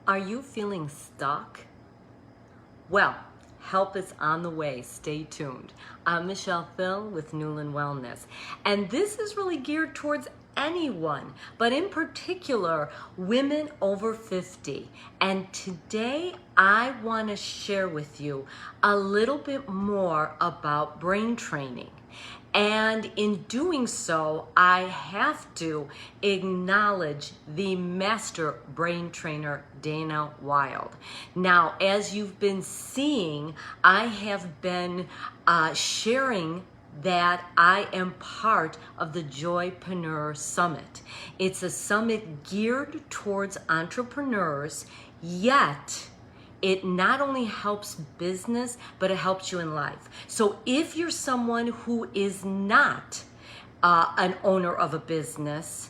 Are you feeling stuck? Well, help is on the way. Stay tuned. I'm Michele Thill with Newland Wellness, and this is really geared towards anyone, but in particular, women over 50. And today, I want to share with you a little bit more about brain training. And in doing so, I have to acknowledge the master brain trainer, Dana Wilde. Now, as you've been seeing, I have been sharing that I am part of the Joypreneur Summit. It's a summit geared towards entrepreneurs, yet it not only helps business, but it helps you in life. So if you're someone who is not an owner of a business,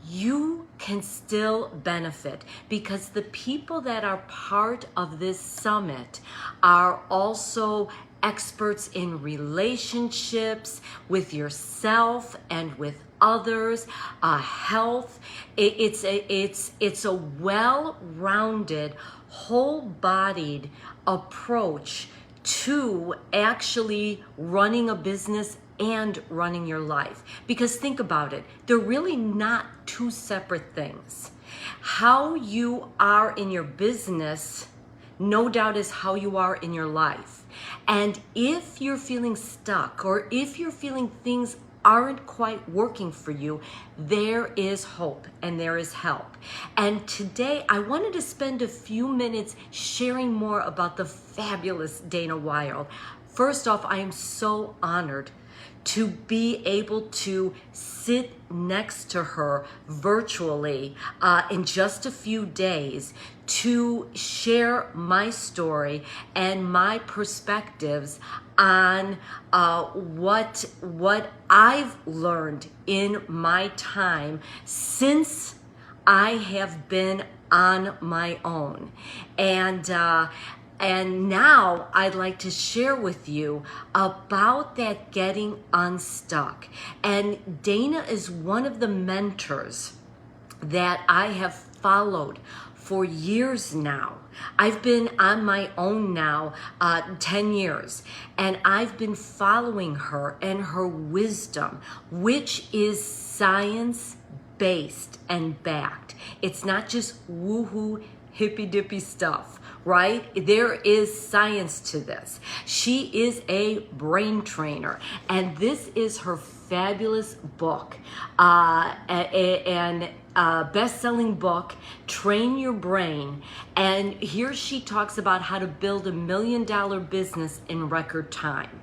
you can still benefit, because the people that are part of this summit are also experts in relationships with yourself and with others, health. It's a well-rounded, whole-bodied approach to actually running a business and running your life. Because think about it, they're really not two separate things. How you are in your business, no doubt, is how you are in your life. And if you're feeling stuck, or if you're feeling things aren't quite working for you, there is hope and there is help. And today I wanted to spend a few minutes sharing more about the fabulous Dana Wilde. First off, I am so honored to be able to sit next to her virtually in just a few days to share my story and my perspectives on what I've learned in my time since I have been on my own. And now I'd like to share with you about that getting unstuck. And Dana is one of the mentors that I have followed for years now. I've been on my own now 10 years, and I've been following her and her wisdom, which is science-based and backed. It's not just woo-hoo, hippy-dippy stuff, right? There is science to this. She is a brain trainer, and this is her fabulous book, and best-selling book, Train Your Brain. And here she talks about how to build $1 million business in record time.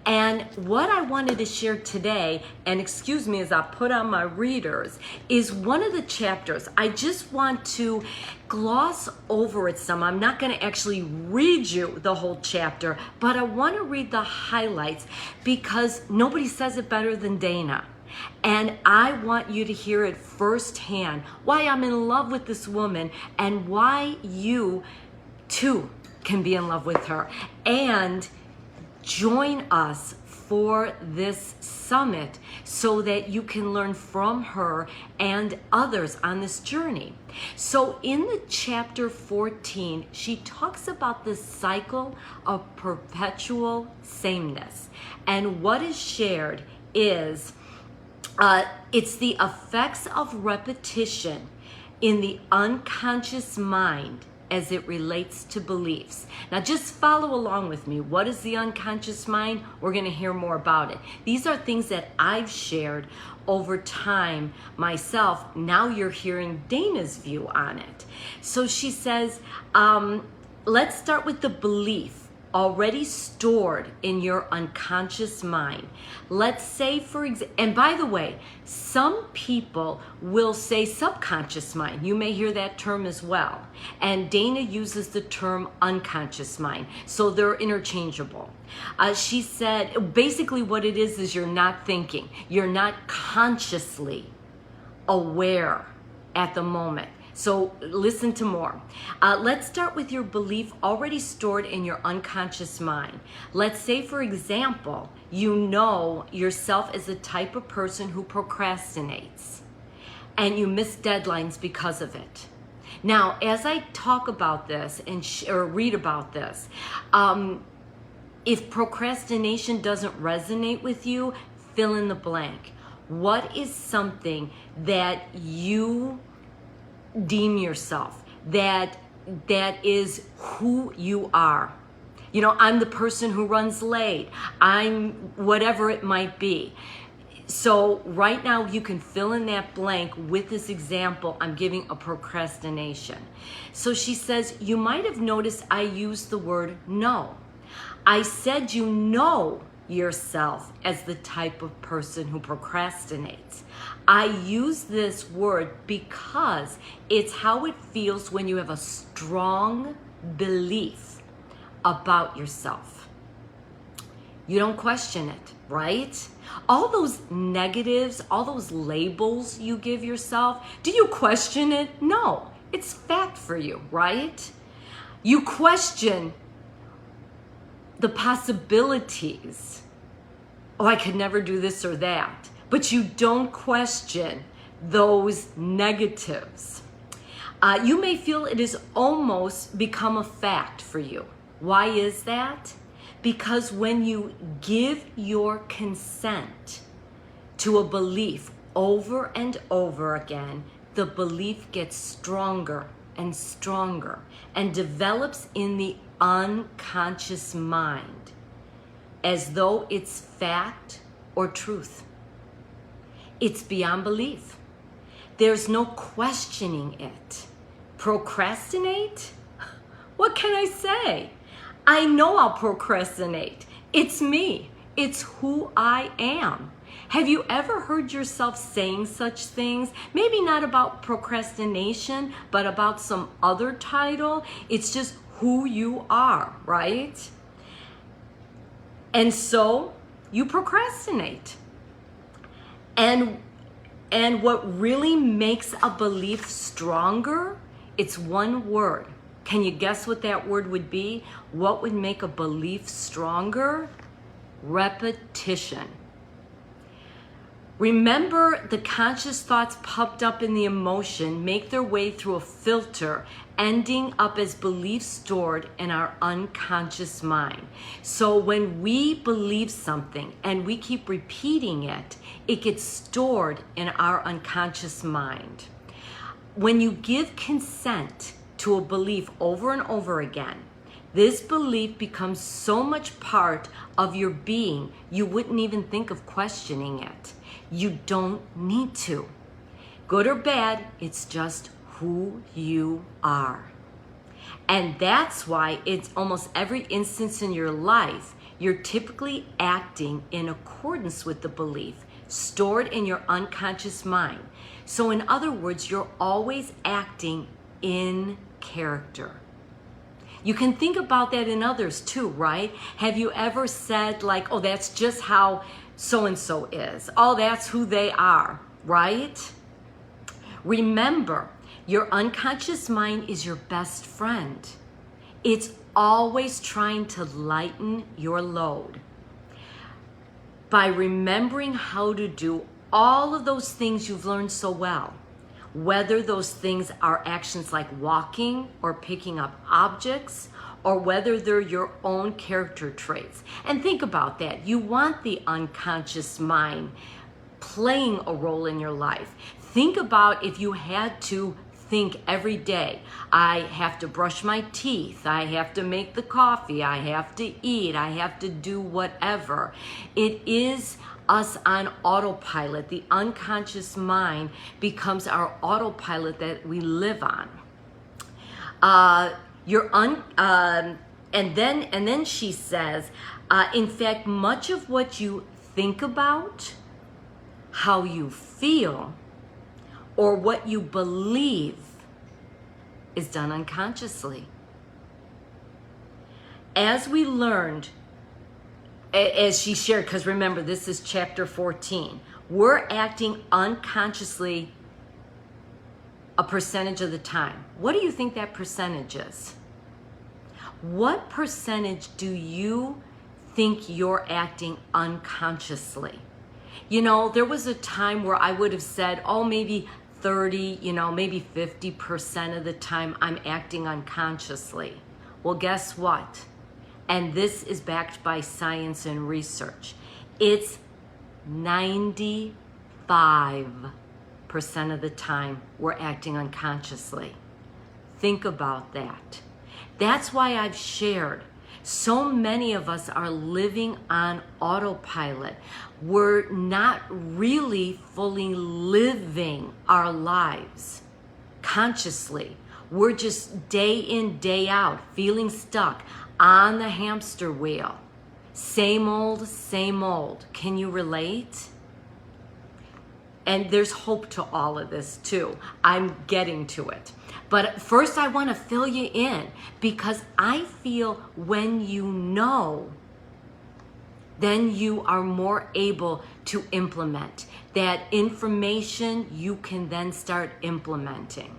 And what I wanted to share today, and excuse me as I put on my readers, is one of the chapters. I just want to gloss over it some. I'm not going to actually read you the whole chapter, but I want to read the highlights because nobody says it better than Dana. And I want you to hear it firsthand, why I'm in love with this woman and why you too can be in love with her. And join us for this summit so that you can learn from her and others on this journey. So in the chapter 14, she talks about the cycle of perpetual sameness. And what is shared is it's the effects of repetition in the unconscious mind as it relates to beliefs. Now just follow along with me. What is the unconscious mind? We're going to hear more about it. These are things that I've shared over time myself. Now you're hearing Dana's view on it. So she says, let's start with the belief already stored in your unconscious mind. Let's say, for example, and by the way, some people will say subconscious mind. You may hear that term as well. And Dana uses the term unconscious mind. So they're interchangeable. She said, basically what it is you're not thinking. You're not consciously aware at the moment. So listen to more. Let's start with your belief already stored in your unconscious mind. Let's say, for example, you know yourself as the type of person who procrastinates and you miss deadlines because of it. Now, as I talk about this and or read about this, if procrastination doesn't resonate with you, fill in the blank. What is something that you deem yourself, that is who you are? You know, I'm the person who runs late. I'm whatever it might be. So right now you can fill in that blank with this example I'm giving of procrastination. So she says, you might have noticed I used the word no. I said you know yourself as the type of person who procrastinates. I use this word because it's how it feels when you have a strong belief about yourself. You don't question it, right? All those negatives, all those labels you give yourself, do you question it? No, it's fact for you, right? You question the possibilities. Oh, I could never do this or that. But you don't question those negatives. You may feel it has almost become a fact for you. Why is that? Because when you give your consent to a belief over and over again, the belief gets stronger and stronger and develops in the unconscious mind as though it's fact or truth. It's beyond belief. There's no questioning it. Procrastinate? What can I say? I know I'll procrastinate. It's me. It's who I am. Have you ever heard yourself saying such things? Maybe not about procrastination, but about some other title. It's just who you are, right? And so you procrastinate. And what really makes a belief stronger, it's one word. Can you guess what that word would be? What would make a belief stronger? Repetition. Remember, the conscious thoughts pumped up in the emotion make their way through a filter, ending up as beliefs stored in our unconscious mind. So when we believe something and we keep repeating it, it gets stored in our unconscious mind. When you give consent to a belief over and over again, this belief becomes so much part of your being, you wouldn't even think of questioning it. You don't need to. Good or bad, it's just who you are. And that's why it's almost every instance in your life, you're typically acting in accordance with the belief stored in your unconscious mind. So in other words, you're always acting in character. You can think about that in others too, right? Have you ever said like, oh, that's just how so-and-so is. Oh, that's who they are, right? Remember, your unconscious mind is your best friend. It's always trying to lighten your load. By remembering how to do all of those things you've learned so well, whether those things are actions like walking or picking up objects, or whether they're your own character traits. And think about that. You want the unconscious mind playing a role in your life. Think about if you had to think every day, I have to brush my teeth, I have to make the coffee, I have to eat, I have to do whatever. It is us on autopilot. The unconscious mind becomes our autopilot that we live on. And then she says, in fact, much of what you think about, how you feel, or what you believe is done unconsciously. As we learned, as she shared, because remember, this is chapter 14, we're acting unconsciously a percentage of the time. What do you think that percentage is? What percentage do you think you're acting unconsciously? You know, there was a time where I would have said, oh, maybe 30, maybe 50% of the time I'm acting unconsciously. Well, guess what? And this is backed by science and research. It's 95% of the time we're acting unconsciously. Think about that. That's why I've shared. So many of us are living on autopilot. We're not really fully living our lives consciously. We're just day in, day out, feeling stuck on the hamster wheel. Same old, same old. Can you relate? And there's hope to all of this too. I'm getting to it. But first I want to fill you in, because I feel when you know, then you are more able to implement. That information you can then start implementing.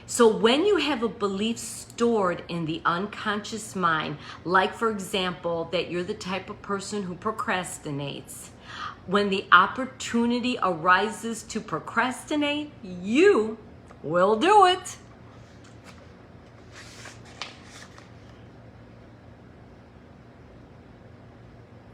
So when you have a belief stored in the unconscious mind, like for example, that you're the type of person who procrastinates, when the opportunity arises to procrastinate, you will do it.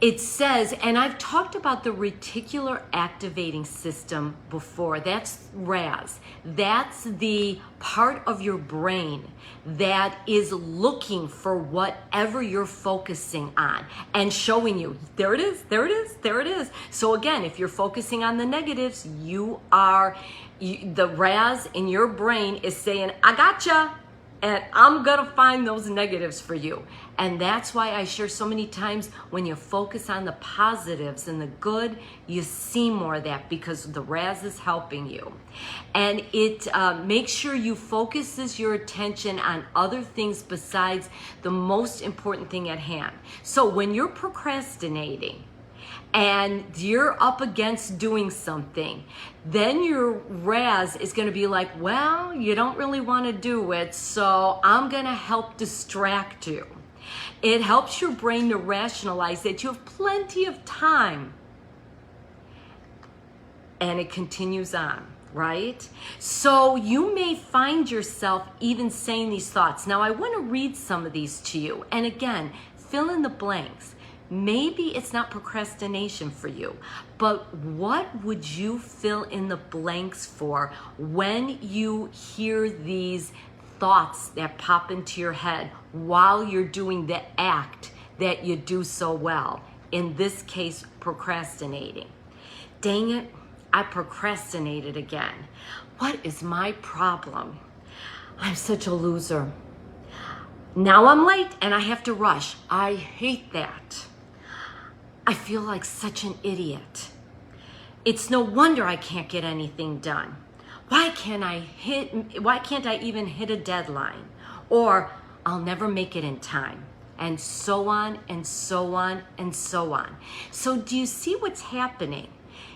It says, and I've talked about the reticular activating system before. That's RAS. That's the part of your brain that is looking for whatever you're focusing on and showing you, there it is, there it is, there it is. So again, if you're focusing on the negatives, the RAS in your brain is saying, I gotcha. And I'm gonna find those negatives for you. And that's why I share so many times, when you focus on the positives and the good, you see more of that, because the RAS is helping you. And it makes sure you focuses your attention on other things besides the most important thing at hand. So when you're procrastinating, and you're up against doing something, then your RAS is going to be like, well, you don't really want to do it, so I'm going to help distract you. It helps your brain to rationalize that you have plenty of time. And it continues on, right? So you may find yourself even saying these thoughts. Now, I want to read some of these to you. And again, fill in the blanks. Maybe it's not procrastination for you, but what would you fill in the blanks for when you hear these thoughts that pop into your head while you're doing the act that you do so well? In this case, procrastinating. Dang it, I procrastinated again. What is my problem? I'm such a loser. Now I'm late and I have to rush. I hate that. I feel like such an idiot. It's no wonder I can't get anything done. Why can't I even hit a deadline? Or I'll never make it in time. And so on and so on and so on. So do you see what's happening?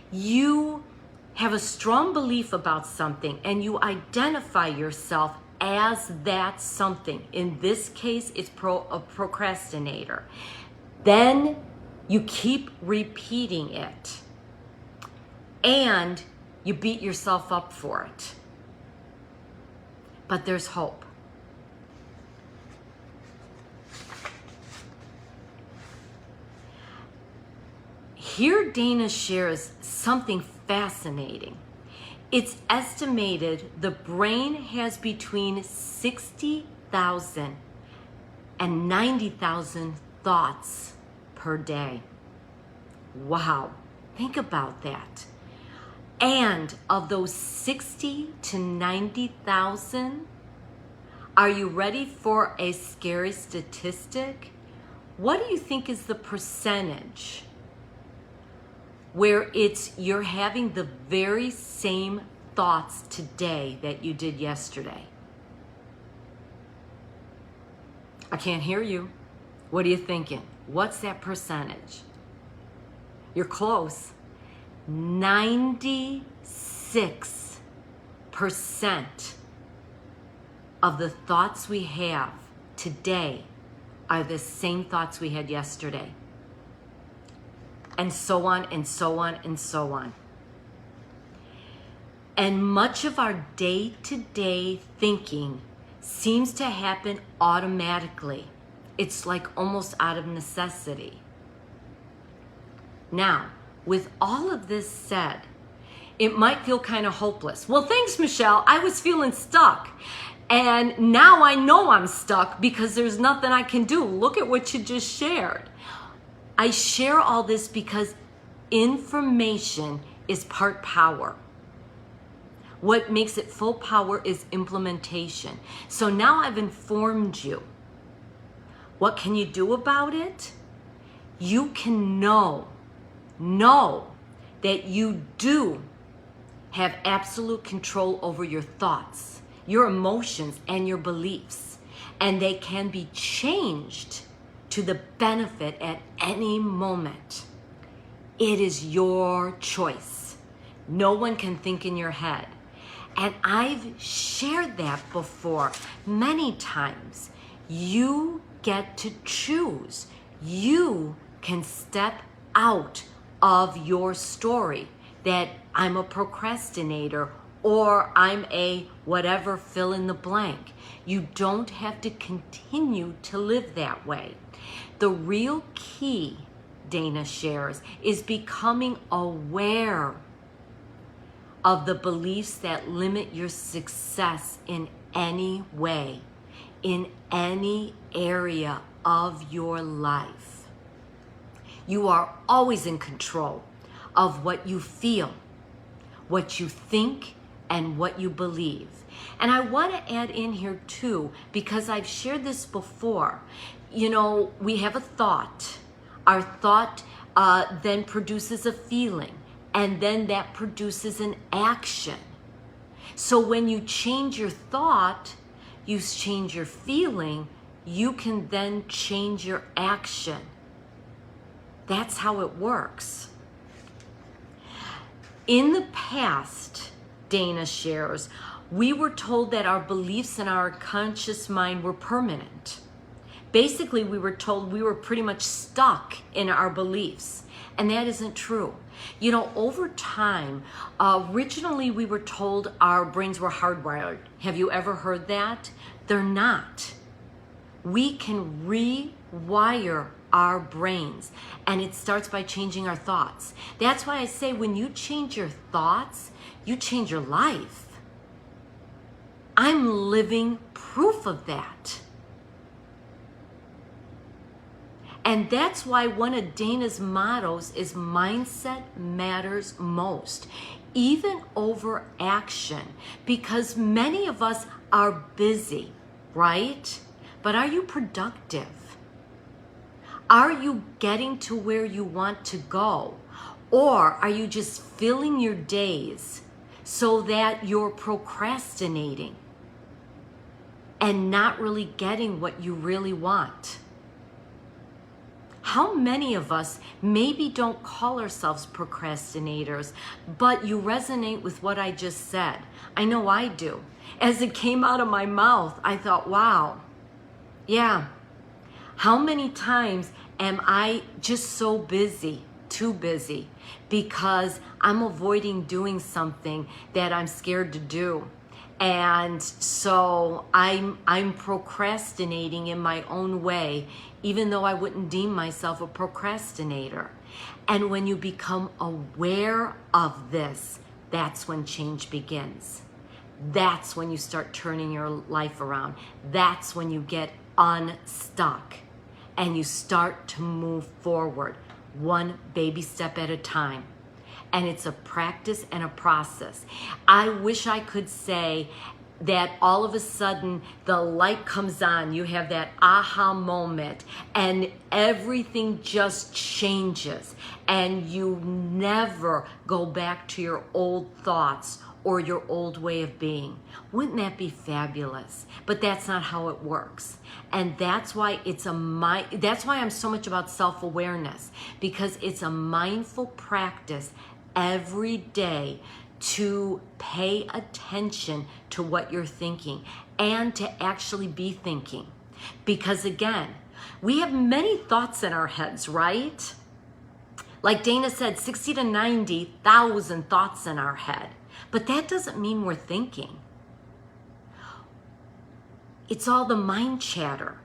You have a strong belief about something and you identify yourself as that something. In this case, it's a procrastinator. Then you keep repeating it, and you beat yourself up for it. But there's hope. Here Dana shares something fascinating. It's estimated the brain has between 60,000 and 90,000 thoughts per day. Wow, think about that. And of those 60 to 90,000, are you ready for a scary statistic? What do you think is the percentage where you're having the very same thoughts today that you did yesterday? I can't hear you. What are you thinking? What's that percentage? You're close. 96% of the thoughts we have today are the same thoughts we had yesterday. And so on and so on and so on. And much of our day-to-day thinking seems to happen automatically. It's like almost out of necessity. Now, with all of this said, it might feel kind of hopeless. Well, thanks, Michele. I was feeling stuck. And now I know I'm stuck because there's nothing I can do. Look at what you just shared. I share all this because information is part power. What makes it full power is implementation. So now I've informed you. What can you do about it? You can know that you do have absolute control over your thoughts, your emotions, and your beliefs. And they can be changed to the benefit at any moment. It is your choice. No one can think in your head. And I've shared that before many times. You get to choose. You can step out of your story that I'm a procrastinator or I'm a whatever, fill in the blank. You don't have to continue to live that way. The real key, Dana shares, is becoming aware of the beliefs that limit your success in any way, in any area of your life. You are always in control of what you feel, what you think, and what you believe. And I want to add in here too, because I've shared this before. You know, we have a thought. Our thought then produces a feeling, and then that produces an action. So when you change your thought, you change your feeling, you can then change your action. That's how it works. In the past, Dana shares, we were told that our beliefs in our conscious mind were permanent. Basically, we were told we were pretty much stuck in our beliefs, and that isn't true. You know, over time, originally we were told our brains were hardwired. Have you ever heard that? They're not. We can rewire our brains, and it starts by changing our thoughts. That's why I say when you change your thoughts, you change your life. I'm living proof of that. And that's why one of Dana's mottos is mindset matters most, even over action, because many of us are busy, right? But are you productive? Are you getting to where you want to go? Or are you just filling your days so that you're procrastinating and not really getting what you really want? How many of us maybe don't call ourselves procrastinators, but you resonate with what I just said? I know I do. As it came out of my mouth, I thought, wow, yeah. How many times am I just so busy, too busy, because I'm avoiding doing something that I'm scared to do? And so I'm procrastinating in my own way, even though I wouldn't deem myself a procrastinator. And when you become aware of this, that's when change begins. That's when you start turning your life around. That's when you get unstuck and you start to move forward, one baby step at a time. And it's a practice and a process. I wish I could say that all of a sudden the light comes on, you have that aha moment, and everything just changes, and you never go back to your old thoughts or your old way of being. Wouldn't that be fabulous? But that's not how it works. And that's why that's why I'm so much about self-awareness, because it's a mindful practice every day to pay attention to what you're thinking and to actually be thinking. Because again, we have many thoughts in our heads, right? Like Dana said, 60 to 90,000 thoughts in our head. But that doesn't mean we're thinking. It's all the mind chatter.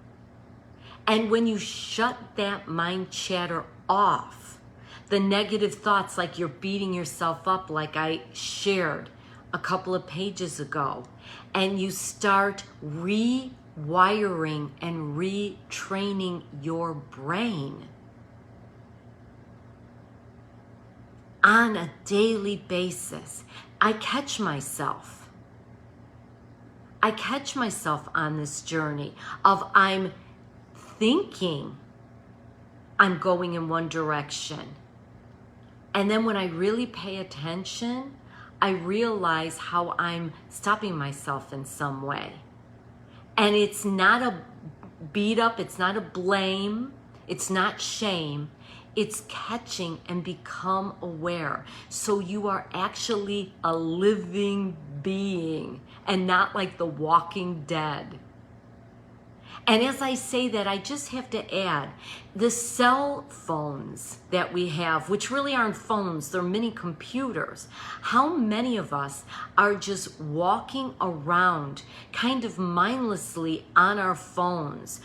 And when you shut that mind chatter off, the negative thoughts, like you're beating yourself up, like I shared a couple of pages ago, and you start rewiring and retraining your brain on a daily basis. I catch myself on this journey of I'm thinking I'm going in one direction. And then when I really pay attention, I realize how I'm stopping myself in some way. And it's not a beat up, it's not a blame, it's not shame. It's catching and become aware. So you are actually a living being and not like the Walking Dead. And as I say that, I just have to add, the cell phones that we have, which really aren't phones, they're mini computers. How many of us are just walking around kind of mindlessly on our phones?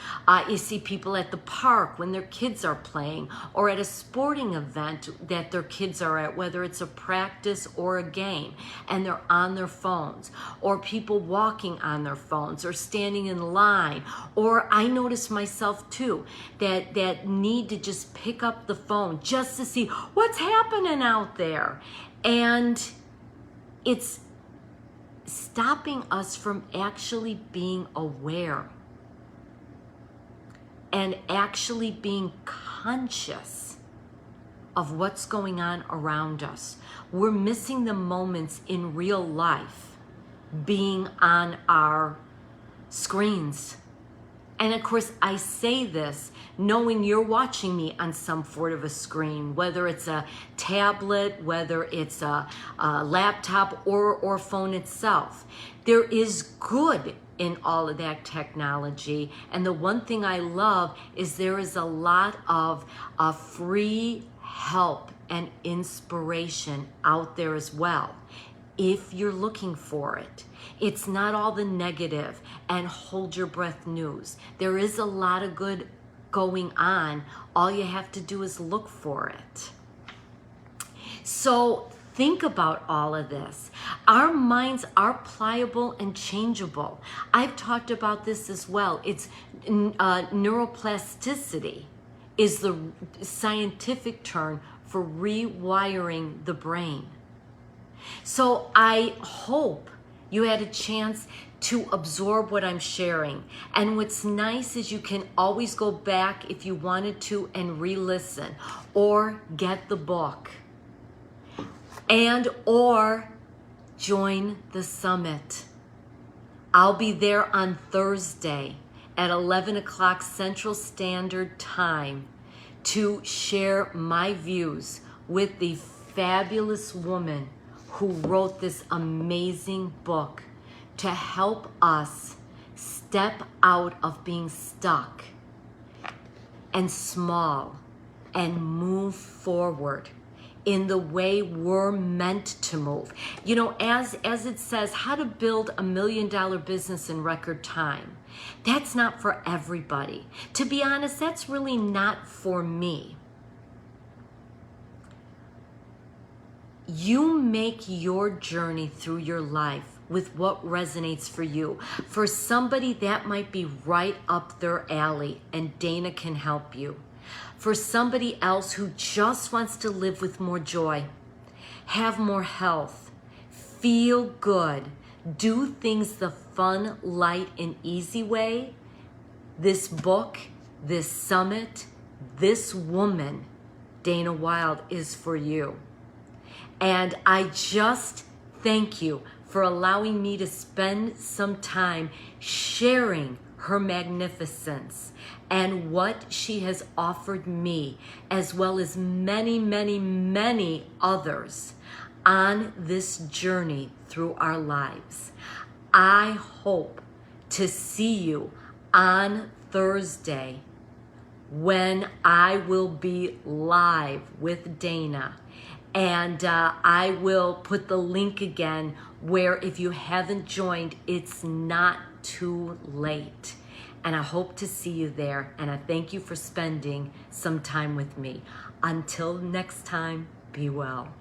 You see people at the park when their kids are playing, or at a sporting event that their kids are at, whether it's a practice or a game, and they're on their phones, or people walking on their phones, or standing in line, or I notice myself too, that need to just pick up the phone just to see what's happening out there. And it's stopping us from actually being aware and actually being conscious of what's going on around us. We're missing the moments in real life being on our screens. And of course, I say this knowing you're watching me on some sort of a screen, whether it's a tablet, whether it's a laptop or phone itself. There is good in all of that technology. And the one thing I love is there is a lot of free help and inspiration out there as well, if you're looking for it. It's not all the negative and hold your breath news. There is a lot of good going on. All you have to do is look for it. So think about all of this. Our minds are pliable and changeable. I've talked about this as well. It's neuroplasticity is the scientific term for rewiring the brain. So I hope you had a chance to absorb what I'm sharing. And what's nice is you can always go back if you wanted to and re-listen, or get the book, and or join the summit. I'll be there on Thursday at 11 o'clock Central Standard Time to share my views with the fabulous woman who wrote this amazing book to help us step out of being stuck and small and move forward in the way we're meant to move. You know, as it says, how to build $1 million business in record time. That's not for everybody. To be honest, that's really not for me. You make your journey through your life with what resonates for you. For somebody, that might be right up their alley, and Dana can help you. For somebody else who just wants to live with more joy, have more health, feel good, do things the fun, light, and easy way, this book, this summit, this woman, Dana Wilde, is for you. And I just thank you for allowing me to spend some time sharing her magnificence and what she has offered me, as well as many, many, many others on this journey through our lives. I hope to see you on Thursday when I will be live with Dana. And I will put the link again where if you haven't joined, it's not too late. And I hope to see you there. And I thank you for spending some time with me. Until next time, be well.